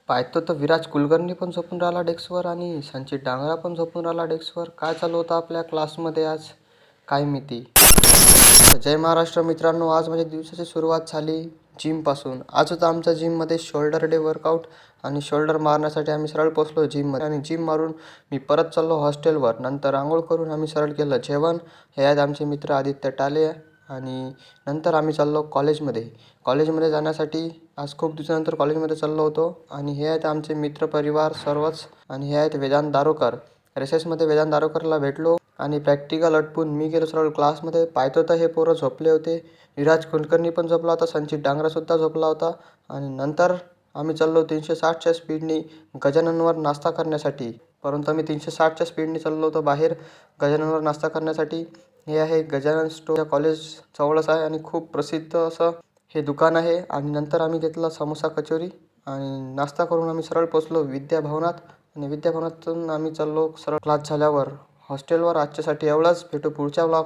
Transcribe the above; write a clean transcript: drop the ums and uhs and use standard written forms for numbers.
पाहतो तर विराज कुलकर्णी पण झोपून राहिला डेस्कवर आणि संचित डांगरा पण झोपून राहिला डेस्कवर. काय चालू होतं आपल्या क्लासमध्ये आज काय माहिती. जय महाराष्ट्र मित्रांनो, आज माझ्या दिवसाची सुरुवात झाली जिमपासून. आज होता आमच्या जिममध्ये शोल्डर डे वर्कआउट आणि शोल्डर मारण्यासाठी आम्ही सरळ पोचलो जिममध्ये आणि जिम मारून मी परत चाललो हॉस्टेलवर. नंतर आंघोळ करून आम्ही सरळ केलं जेवण. हे आहेत आमचे मित्र आदित्य टाले आणि नंतर आम्ही चाललो कॉलेजमध्ये जाण्यासाठी. आज खूप दिवसानंतर कॉलेजमध्ये चाललो होतो आणि हे आहेत आमचे मित्रपरिवार सर्वच. आणि हे आहेत वेदांत दारोकर. रेसेसमध्ये वेदांत दारोकरला भेटलो आणि प्रॅक्टिकल अटपून मी गेलो सरळ क्लासमध्ये. पाहतो तर हे पोरं झोपले होते. विराज कुलकर्णी पण झोपला होता, संचित डांगरासुद्धा झोपला होता. आणि नंतर आम्ही चाललो 360च्या स्पीडनी गजाननवर नाश्ता करण्यासाठी. परंतु आम्ही 360च्या स्पीडने चाललो होतो बाहेर गजाननवर नाश्ता करण्यासाठी. हे आहे गजानन स्टोर, कॉलेज जवळच आहे आणि खूप प्रसिद्ध असं हे दुकान आहे. आणि नंतर आम्ही घेतला समोसा कचोरी आणि नाश्ता करून आम्ही सरळ पोचलो विद्याभवनात. आणि विद्याभवनातून आम्ही चाललो सरळ क्लास झाल्यावर हॉस्टेलवर. आजच्यासाठी एवढंच. भेटू पुढच्या ब्लॉग.